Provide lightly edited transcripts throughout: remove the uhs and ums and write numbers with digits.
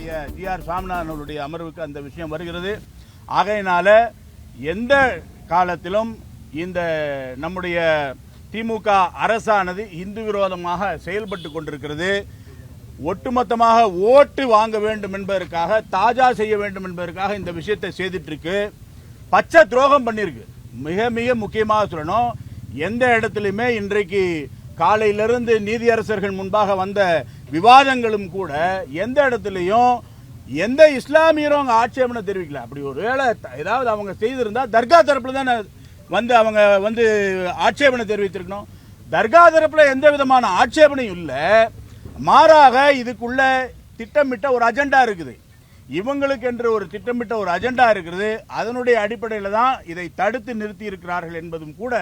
நம்முடைய ஜிஆர் சாமிநாதன் அவருடைய அமர்வுக்கு அந்த விஷயம் வருகிறது. ஆகையினால எந்த காலத்திலும் இந்த நம்முடைய திமுக அரசானது இந்து விரோதமாக செயல்பட்டு கொண்டிருக்கிறது. ஒட்டுமொத்தமாக ஓட்டு வாங்க வேண்டும் என்பதற்காக, தாஜா செய்ய வேண்டும் என்பதற்காக இந்த விஷயத்தை செய்துட்டு இருக்கு. பச்சை துரோகம் பண்ணிருக்கு. மிக மிக முக்கியமாக சொல்லணும், எந்த இடத்துலையுமே இன்றைக்கு காலையிலிருந்து நீதியரசர்கள் முன்பாக வந்த விவாதங்களும் கூட எந்த இடத்துலையும் எந்த இஸ்லாமியரும் அவங்க ஆட்சேபனை தெரிவிக்கல. அப்படி ஒரு வேளை ஏதாவது அவங்க செய்திருந்தா தர்கா தரப்புல தானே அவங்க ஆட்சேபனை தெரிவித்திருக்கணும். தர்கா தரப்புல எந்த விதமான ஆட்சேபனையும் இல்லை. மாறாக இதுக்குள்ள திட்டமிட்ட ஒரு அஜெண்டா இருக்குது. இவங்களுக்கு என்று ஒரு திட்டமிட்ட ஒரு அஜெண்டா இருக்கிறது. அதனுடைய அடிப்படையில் தான் இதை தடுத்து நிறுத்தி இருக்கிறார்கள் என்பதும் கூட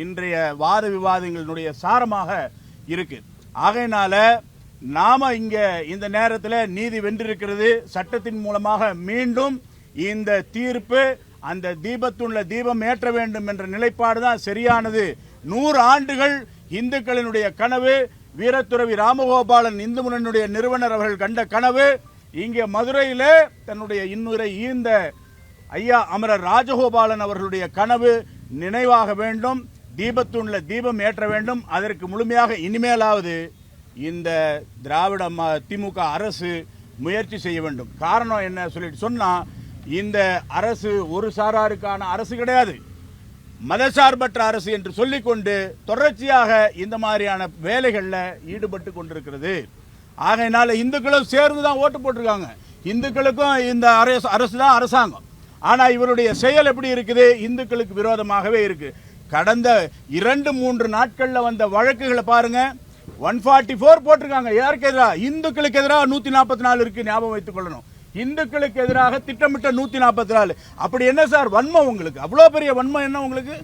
இன்றைய வாத விவாதங்களினுடைய சாரமாக இருக்கு. ஆகையினால நாம இங்க இந்த நேரத்தில் நீதி வென்றிருக்கிறது. சட்டத்தின் மூலமாக மீண்டும் இந்த தீர்ப்பு அந்த தீபத்துள்ள தீபம் ஏற்ற வேண்டும் என்ற நிலைப்பாடு தான் சரியானது. 100 ஆண்டுகள் இந்துக்களினுடைய கனவு, வீரத்துறவி ராமகோபாலன் இந்து முன்னணியுடைய நிறுவனர் அவர்கள் கண்ட கனவு, இங்கே மதுரையிலே தன்னுடைய இன்னுரை ஈந்த ஐயா அமரர் ராஜகோபாலன் அவர்களுடைய கனவு நினைவாக வேண்டும். தீபத்துள்ள தீபம் ஏற்ற வேண்டும். அதற்கு முழுமையாக இனிமேலாவது இந்த திராவிட திமுக அரசு முயற்சி செய்ய வேண்டும். காரணம் என்ன சொல்லிட்டு சொன்னா, இந்த அரசு ஒரு சாராருக்கான அரசு கிடையாது, மதசார்பற்ற அரசு என்று சொல்லிக்கொண்டு தொடர்ச்சியாக இந்த மாதிரியான வேலைகளில் ஈடுபட்டு கொண்டிருக்கிறது. ஆகையினால இந்துக்களும் சேர்ந்து தான் ஓட்டு போட்டிருக்காங்க. இந்துக்களுக்கும் இந்த அரசு தான் அரசாங்கம். ஆனால் இவருடைய செயல் எப்படி இருக்குது? இந்துக்களுக்கு விரோதமாகவே இருக்கு. கடந்த 2-3 நாட்களில் வந்த வழக்குகளை பாருங்க. 144 போட்டிருக்காங்க. யாருக்கு எதிராக? இந்துக்களுக்கு எதிராக 144 இருக்கு. ஞாபகம் வைத்துக் கொள்ளணும். இந்துக்களுக்கு எதிராக திட்டமிட்ட 144. அப்படி என்ன சார் வன்மம் உங்களுக்கு? அவ்வளோ பெரிய வன்மம் என்ன உங்களுக்கு?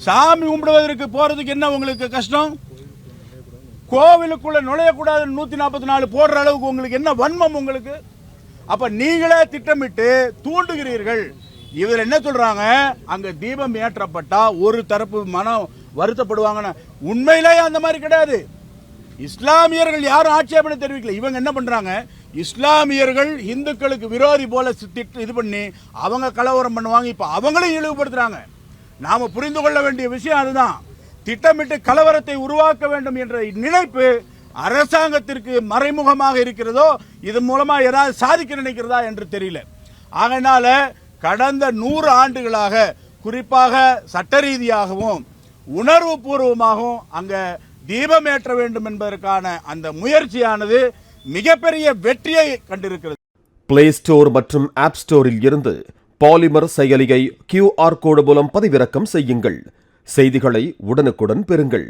சாமி கும்பிடுவதற்கு போறதுக்கு என்ன உங்களுக்கு கஷ்டம்? கோவிலுக்குள்ள நுழையக்கூடாது 144 போடுற அளவுக்கு உங்களுக்கு என்ன வன்மம் உங்களுக்கு? அப்ப நீங்களே திட்டமிட்டு தூண்டுகிறீர்கள். இவர் என்ன சொல்றாங்க, அங்க தீபம் ஏற்றப்பட்டா ஒரு தரப்பு மனம் வருத்தப்படுவாங்கன்னு. உண்மையிலேயே அந்த மாதிரி கிடையாது. இஸ்லாமியர்கள் யாரும் ஆட்சேபனை தெரிவிக்கல. இவங்க என்ன பண்றாங்க, இஸ்லாமியர்கள் இந்துக்களுக்கு விரோதி போல இது பண்ணி அவங்க கலவரம் பண்ணுவாங்க. இப்ப அவங்களையும் இழிவுபடுத்துறாங்க. நாம புரிந்து கொள்ள வேண்டிய விஷயம் அதுதான். திட்டமிட்டு கலவரத்தை உருவாக்க வேண்டும் என்ற நினைப்பு அரசாங்கத்திற்கு மறைமுகமாக இருக்கிறதோ, இது மூலமா ஏதாவது சாதிக்க நினைக்கிறதா என்று தெரியல. ஆகையினால கடந்த 100 ஆண்டுகளாக குறிப்பாக சட்ட ரீதியாகவும் உணர்வு பூர்வமாகவும் அங்க தீபம் ஏற்ற வேண்டும் என்பதற்கான அந்த முயற்சியானது மிகப்பெரிய வெற்றியை கண்டிருக்கிறது. பிளே ஸ்டோர் மற்றும் ஆப் ஸ்டோரில் இருந்து பாலிமர் செயலியை QR கோடு மூலம் பதிவிறக்கம் செய்யுங்கள். செய்திகளை உடனுக்குடன் பெறுங்கள்.